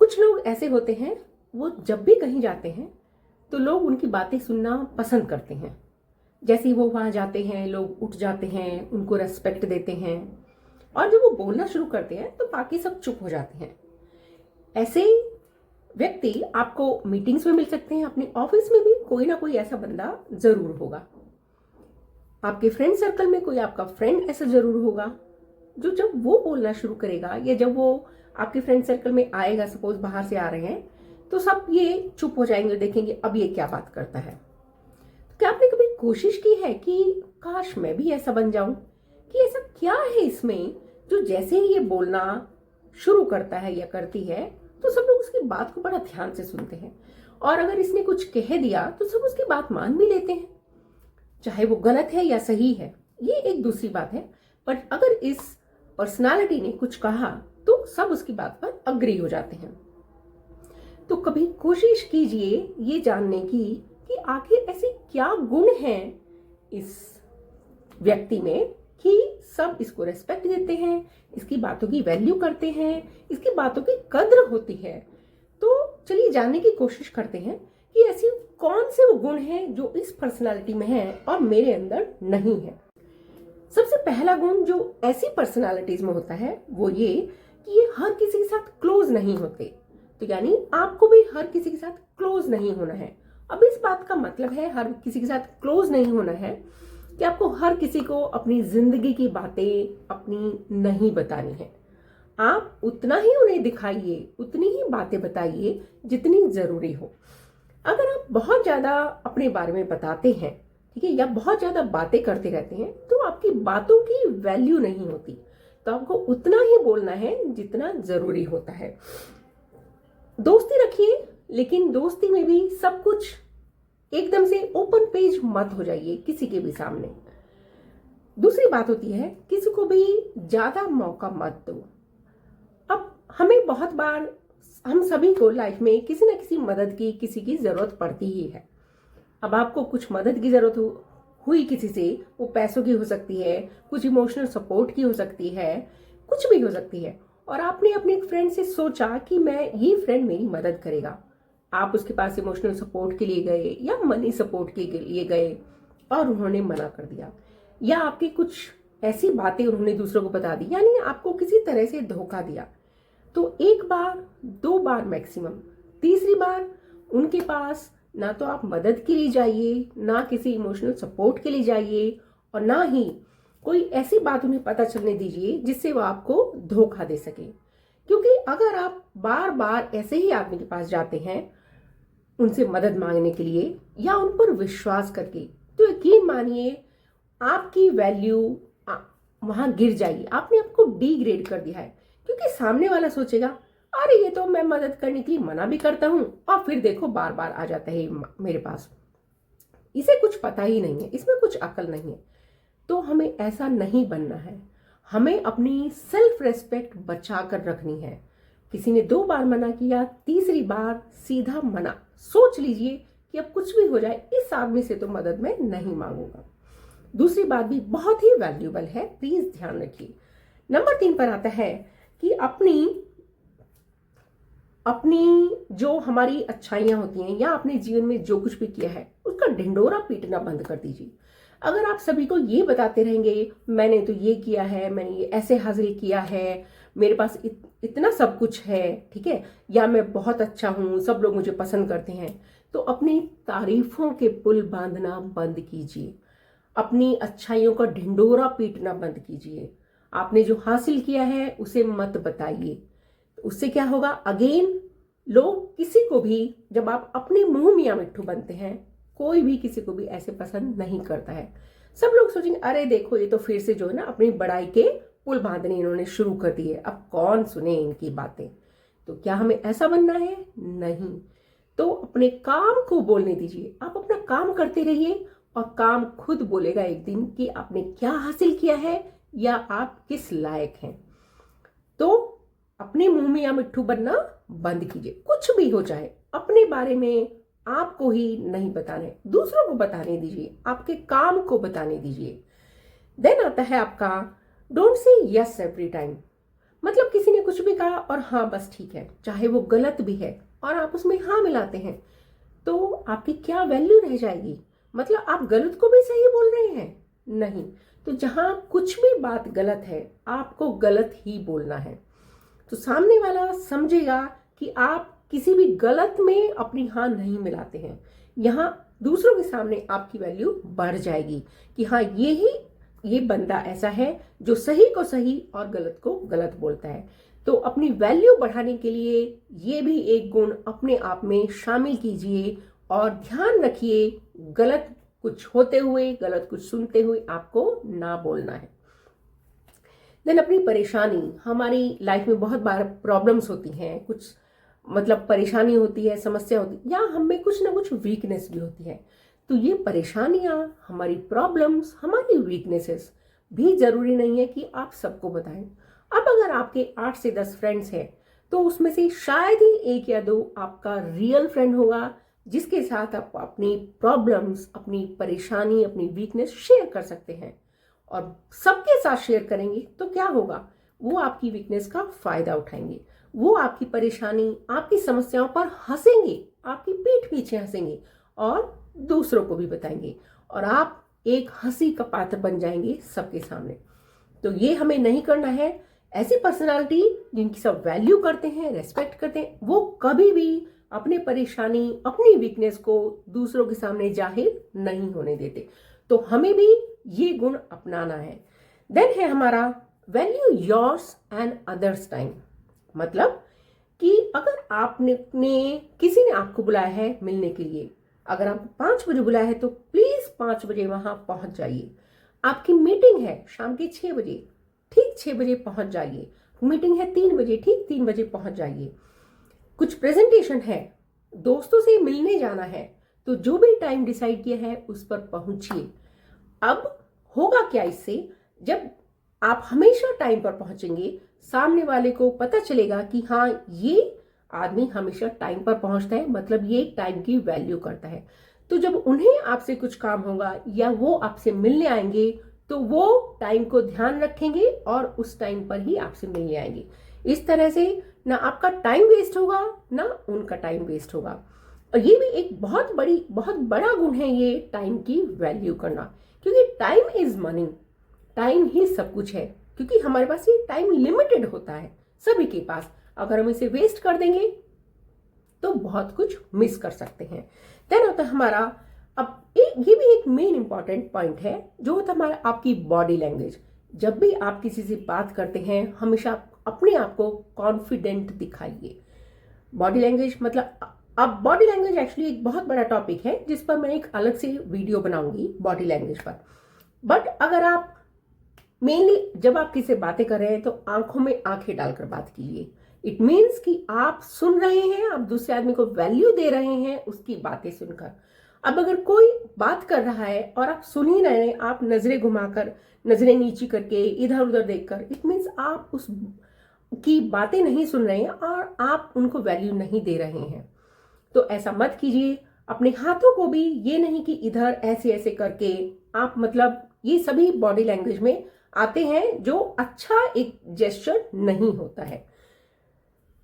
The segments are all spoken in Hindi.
कुछ लोग ऐसे होते हैं, वो जब भी कहीं जाते हैं तो लोग उनकी बातें सुनना पसंद करते हैं। जैसे ही वो वहां जाते हैं, लोग उठ जाते हैं, उनको रेस्पेक्ट देते हैं, और जब वो बोलना शुरू करते हैं तो बाकी सब चुप हो जाते हैं। ऐसे व्यक्ति आपको मीटिंग्स में मिल सकते हैं, अपने ऑफिस में भी कोई ना कोई ऐसा बंदा जरूर होगा। आपके फ्रेंड सर्कल में कोई आपका फ्रेंड ऐसा जरूर होगा जो जब वो बोलना शुरू करेगा, या जब वो आपके फ्रेंड सर्कल में आएगा, सपोज बाहर से आ रहे हैं, तो सब ये चुप हो जाएंगे, देखेंगे अब ये क्या बात करता है। तो क्या आपने कभी कोशिश की है कि काश मैं भी ऐसा बन जाऊं, कि ऐसा क्या है इसमें जो जैसे ही ये बोलना शुरू करता है या करती है तो सब लोग उसकी बात को बड़ा ध्यान से सुनते हैं, और अगर इसने कुछ कह दिया तो सब उसकी बात मान भी लेते हैं, चाहे वो गलत है या सही है, ये एक दूसरी बात है। बट अगर इस पर्सनालिटी ने कुछ कहा तो सब उसकी बात पर अग्री हो जाते हैं। तो कभी कोशिश कीजिए ये जानने की कि आखिर ऐसे क्या गुण हैं इस व्यक्ति में कि सब इसको रेस्पेक्ट देते हैं, इसकी बातों की वैल्यू करते हैं, इसकी बातों की कद्र होती है। तो चलिए जानने की कोशिश करते हैं कि ऐसी कौन से वो गुण हैं जो इस पर्सनालिटी में है और मेरे अंदर नहीं है। सबसे पहला गुण जो ऐसी पर्सनालिटीज में होता है वो ये कि ये हर किसी के साथ क्लोज नहीं होते। तो यानी आपको भी हर किसी के साथ क्लोज नहीं होना है। अब इस बात का मतलब है हर किसी के साथ क्लोज नहीं होना है कि आपको हर किसी को अपनी जिंदगी की बातें अपनी नहीं बतानी है। आप उतना ही उन्हें दिखाइए, उतनी ही बातें बताइए जितनी जरूरी हो। अगर आप बहुत ज्यादा अपने बारे में बताते हैं, ठीक है, या बहुत ज्यादा बातें करते रहते हैं, तो आपकी बातों की वैल्यू नहीं होती। तो आपको उतना ही बोलना है जितना जरूरी होता है। दोस्ती रखिए, लेकिन दोस्ती में भी सब कुछ एकदम से ओपन पेज मत हो जाइए किसी के भी सामने। दूसरी बात होती है, किसी को भी ज्यादा मौका मत दो। अब हमें बहुत बार, हम सभी को लाइफ में किसी ना किसी मदद की, किसी की जरूरत पड़ती ही है। अब आपको कुछ मदद की जरूरत हुई किसी से, वो पैसों की हो सकती है, कुछ इमोशनल सपोर्ट की हो सकती है, कुछ भी हो सकती है, और आपने अपने एक फ्रेंड से सोचा कि मैं ये फ्रेंड मेरी मदद करेगा। आप उसके पास इमोशनल सपोर्ट के लिए गए या मनी सपोर्ट के लिए गए और उन्होंने मना कर दिया, या आपकी कुछ ऐसी बातें उन्होंने दूसरों को बता दी, यानी आपको किसी तरह से धोखा दिया। तो एक बार, दो बार मैक्सिमम, तीसरी बार उनके पास ना तो आप मदद के लिए जाइए, ना किसी इमोशनल सपोर्ट के लिए जाइए, और ना ही कोई ऐसी बात उन्हें पता चलने दीजिए जिससे वो आपको धोखा दे सके। क्योंकि अगर आप बार बार ऐसे ही आदमी के पास जाते हैं उनसे मदद मांगने के लिए या उन पर विश्वास करके, तो यकीन मानिए आपकी वैल्यू वहां गिर जाएगी। आपने आपको डिग्रेड कर दिया है, क्योंकि सामने वाला सोचेगा अरे ये तो मैं मदद करने के लिए मना भी करता हूं और फिर देखो बार बार आ जाता है मेरे पास, इसे कुछ पता ही नहीं है, इसमें कुछ अकल नहीं है। तो हमें ऐसा नहीं बनना है। हमें अपनी सेल्फ रेस्पेक्ट बचा कर रखनी है। किसी ने दो बार मना किया, तीसरी बार सीधा मना। सोच लीजिए कि अब कुछ भी हो जाए, इस आदमी से तो मदद मैं नहीं मांगूंगा। दूसरी बात भी बहुत ही वैल्यूबल है, प्लीज ध्यान रखिए। नंबर 3 पर आता है कि अपनी जो हमारी अच्छाइयां होती हैं या अपने जीवन में जो कुछ भी किया है उसका ढिंडोरा पीटना बंद कर दीजिए। अगर आप सभी को ये बताते रहेंगे मैंने तो ये किया है, मैंने ये ऐसे हासिल किया है, मेरे पास इतना सब कुछ है, ठीक है, या मैं बहुत अच्छा हूं, सब लोग मुझे पसंद करते हैं, तो अपनी तारीफों के पुल बांधना बंद कीजिए। अपनी अच्छाइयों का ढिंडोरा पीटना बंद कीजिए। आपने जो हासिल किया है उसे मत बताइए। उससे क्या होगा, अगेन लोग किसी को भी, जब आप अपने मुंह मियां मिट्ठू बनते हैं, कोई भी किसी को भी ऐसे पसंद नहीं करता है। सब लोग सोचेंगे अरे देखो ये तो फिर से जो है ना अपनी बड़ाई के पुल बांधने इन्होंने शुरू कर दिए, अब कौन सुने इनकी बातें। तो क्या हमें ऐसा बनना है? नहीं। तो अपने काम को बोलने दीजिए। आप अपना काम करते रहिए और काम खुद बोलेगा एक दिन कि आपने क्या हासिल किया है या आप किस लायक हैं। तो अपने मुंह में या मिट्ठू बनना बंद कीजिए। कुछ भी हो जाए अपने बारे में आपको ही नहीं बताने, दूसरों को बताने दीजिए, आपके काम को बताने दीजिए। देन आता है आपका don't say yes every time. मतलब किसी ने कुछ भी कहा और हाँ बस ठीक है, चाहे वो गलत भी है और आप उसमें हाँ मिलाते हैं, तो आपकी क्या वैल्यू रह जाएगी? मतलब आप गलत को भी सही बोल रहे हैं? नहीं। तो जहां कुछ भी बात गलत है, आपको गलत ही बोलना है। तो सामने वाला समझेगा कि आप किसी भी गलत में अपनी हाँ नहीं मिलाते हैं। यहाँ दूसरों के सामने आपकी वैल्यू बढ़ जाएगी कि हाँ ये बंदा ऐसा है जो सही को सही और गलत को गलत बोलता है। तो अपनी वैल्यू बढ़ाने के लिए ये भी एक गुण अपने आप में शामिल कीजिए और ध्यान रखिए, गलत कुछ होते हुए, गलत कुछ सुनते हुए आपको ना बोलना है। देन अपनी परेशानी, हमारी लाइफ में बहुत बार प्रॉब्लम्स होती हैं, कुछ मतलब परेशानी होती है, समस्या होती है, या हमें कुछ ना कुछ वीकनेस भी होती है। तो ये परेशानियां, हमारी प्रॉब्लम्स, हमारी वीकनेसेस भी जरूरी नहीं है कि आप सबको बताएं। अब अगर आपके 8 से 10 फ्रेंड्स हैं तो उसमें से शायद ही 1 या 2 आपका रियल फ्रेंड होगा जिसके साथ आप अपनी प्रॉब्लम्स, अपनी परेशानी, अपनी वीकनेस शेयर कर सकते हैं। और सबके साथ शेयर करेंगे तो क्या होगा? वो आपकी वीकनेस का फायदा उठाएंगे, वो आपकी परेशानी, आपकी समस्याओं पर हंसेंगे, आपकी पीठ पीछे हंसेंगे और दूसरों को भी बताएंगे, और आप एक हंसी का पात्र बन जाएंगे सबके सामने। तो ये हमें नहीं करना है। ऐसी पर्सनालिटी जिनकी सब वैल्यू करते हैं, रेस्पेक्ट करते हैं, वो कभी भी अपनी परेशानी, अपनी वीकनेस को दूसरों के सामने जाहिर नहीं होने देते। तो हमें भी ये गुण अपनाना है। देन है हमारा value yours and others time. मतलब कि अगर आपने किसी ने आपको बुलाया है मिलने के लिए, अगर आपको 5 बजे बुलाया है तो प्लीज 5 बजे वहां पहुंच जाइए। आपकी मीटिंग है शाम के 6 बजे, ठीक 6 बजे पहुंच जाइए। मीटिंग है 3 बजे, ठीक 3 बजे पहुंच जाइए। कुछ प्रेजेंटेशन है, दोस्तों से मिलने जाना है, तो जो भी टाइम डिसाइड किया है उस पर पहुंचिए। अब होगा क्या इससे? जब आप हमेशा टाइम पर पहुंचेंगे, सामने वाले को पता चलेगा कि हाँ ये आदमी हमेशा टाइम पर पहुंचता है, मतलब ये टाइम की वैल्यू करता है। तो जब उन्हें आपसे कुछ काम होगा या वो आपसे मिलने आएंगे तो वो टाइम को ध्यान रखेंगे और उस टाइम पर ही आपसे मिलने आएंगे। इस तरह से ना आपका टाइम वेस्ट होगा, ना उनका टाइम वेस्ट होगा। और ये भी एक बहुत बड़ा गुण है ये टाइम की वैल्यू करना, क्योंकि टाइम इज मनी, टाइम ही सब कुछ है। क्योंकि हमारे पास ये टाइम लिमिटेड होता है सभी के पास, अगर हम इसे वेस्ट कर देंगे तो बहुत कुछ मिस कर सकते हैं। देन होता है हमारा, अब ये भी एक मेन इंपॉर्टेंट पॉइंट है, जो होता है हमारा आपकी बॉडी लैंग्वेज। जब भी आप किसी से बात करते हैं, हमेशा अपने आप को कॉन्फिडेंट दिखाइए। बॉडी लैंग्वेज मतलब, अब बॉडी लैंग्वेज एक्चुअली एक बहुत बड़ा टॉपिक है जिस पर मैं एक अलग से वीडियो बनाऊंगी बॉडी लैंग्वेज पर। बट अगर आप मेनली जब आप किसी से बातें कर रहे हैं तो आंखों में आंखें डालकर बात कीजिए। इट मीन्स कि आप सुन रहे हैं, आप दूसरे आदमी को वैल्यू दे रहे हैं उसकी बातें सुनकर। अब अगर कोई बात कर रहा है और आप सुन ही रहे हैं, आप नजरें घुमाकर, नजरें नीची करके, इधर उधर देखकर, इट मीन्स आप उस की बातें नहीं सुन रहे हैं और आप उनको वैल्यू नहीं दे रहे हैं। तो ऐसा मत कीजिए। अपने हाथों को भी ये नहीं कि इधर ऐसे ऐसे करके आप, मतलब ये सभी बॉडी लैंग्वेज में आते हैं जो अच्छा एक जेस्चर नहीं होता है।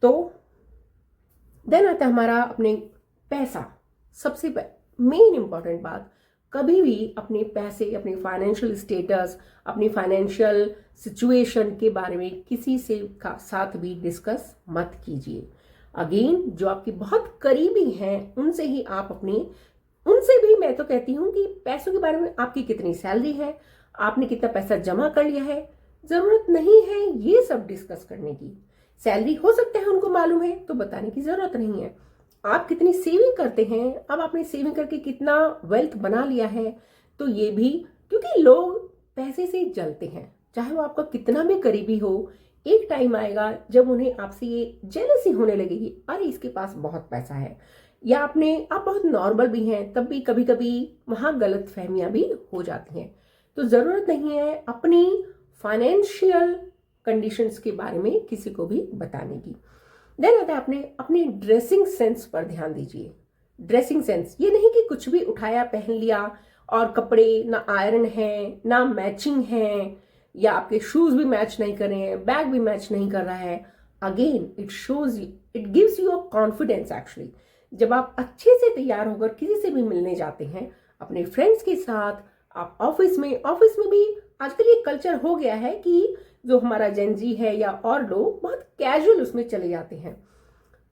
तो देन आता है हमारा अपने पैसा। सबसे मेन इंपॉर्टेंट बात, कभी भी अपने पैसे, अपने फाइनेंशियल स्टेटस, अपनी फाइनेंशियल सिचुएशन के बारे में किसी से का साथ भी डिस्कस मत कीजिए। अगेन, जो आपके बहुत करीबी हैं उनसे ही आप उनसे भी मैं तो कहती हूँ कि पैसों के बारे में, आपकी कितनी सैलरी है, आपने कितना पैसा जमा कर लिया है, जरूरत नहीं है ये सब डिस्कस करने की। सैलरी हो सकता है उनको मालूम है तो बताने की जरूरत नहीं है। आप कितनी सेविंग करते हैं, अब आपने सेविंग करके कितना वेल्थ बना लिया है, तो ये भी, क्योंकि लोग पैसे से जलते हैं, चाहे वो आपका कितना भी करीबी हो। एक टाइम आएगा जब उन्हें आपसे ये जेलसी होने लगेगी, अरे इसके पास बहुत पैसा है, या आप बहुत नॉर्मल भी हैं, तब भी कभी कभी वहां गलत फहमियां भी हो जाती हैं। तो जरूरत नहीं है अपनी फाइनेंशियल कंडीशंस के बारे में किसी को भी बताने की। देन आता है अपने ड्रेसिंग सेंस पर ध्यान दीजिए। ड्रेसिंग सेंस ये नहीं कि कुछ भी उठाया पहन लिया और कपड़े ना आयरन है ना मैचिंग है, या आपके शूज भी मैच नहीं कर रहे हैं, बैग भी मैच नहीं कर रहा है, again it gives you a confidence actually. जब आप अच्छे से तैयार होकर किसी से भी मिलने जाते हैं, अपने फ्रेंड्स के साथ, आप ऑफिस में भी आजकल ये कल्चर हो गया है कि जो हमारा जेनजी है या और लोग बहुत कैजुअल उसमें चले जाते हैं,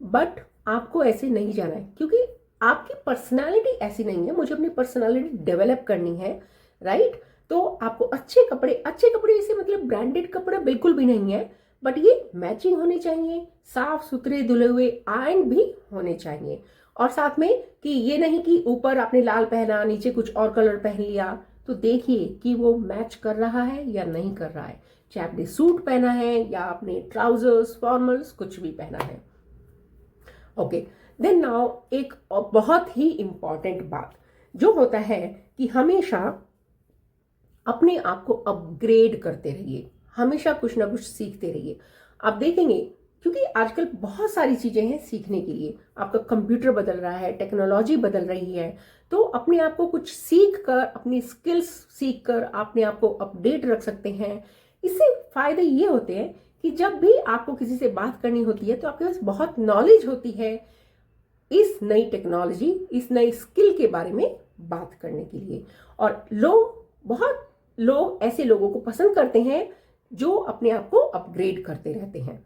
बट आपको ऐसे नहीं जाना है क्योंकि आपकी पर्सनालिटी ऐसी नहीं है। मुझे अपनी पर्सनालिटी डेवलप करनी है, राइट? तो आपको अच्छे कपड़े इसे मतलब ब्रांडेड कपड़े बिल्कुल भी नहीं है, बट ये मैचिंग होने चाहिए, साफ सुथरे धुले हुए आयरन भी होने चाहिए। और साथ में कि ये नहीं कि ऊपर आपने लाल पहना, नीचे कुछ और कलर पहन लिया, तो देखिए कि वो मैच कर रहा है या नहीं कर रहा है। चाहे आपने सूट पहना है या आपने ट्राउजर्स, फॉर्मल्स कुछ भी पहना है। ओके, देन नाउ एक बहुत ही इंपॉर्टेंट बात जो होता है कि हमेशा अपने आप को अपग्रेड करते रहिए, हमेशा कुछ ना कुछ सीखते रहिए। आप देखेंगे क्योंकि आजकल बहुत सारी चीजें हैं सीखने के लिए, आपका कंप्यूटर बदल रहा है, टेक्नोलॉजी बदल रही है, तो अपने आप को कुछ सीख कर, अपनी स्किल्स सीख कर अपने आप को अपडेट रख सकते हैं। इससे फायदे ये होते हैं कि जब भी आपको किसी से बात करनी होती है तो आपके पास बहुत नॉलेज होती है इस नई टेक्नोलॉजी, इस नई स्किल के बारे में बात करने के लिए। और बहुत लोग ऐसे लोगों को पसंद करते हैं जो अपने आप को अपग्रेड करते रहते हैं,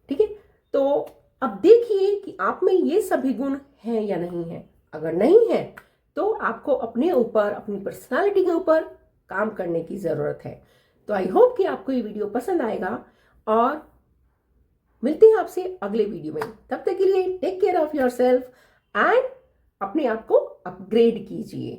ठीक है? तो अब देखिए कि आप में ये सभी गुण हैं या नहीं है। अगर नहीं है तो आपको अपने ऊपर, अपनी पर्सनालिटी के ऊपर काम करने की जरूरत है। तो आई होप कि आपको ये वीडियो पसंद आएगा और मिलते हैं आपसे अगले वीडियो में। तब तक के लिए take care of yourself and अपने आप को अपग्रेड कीजिए।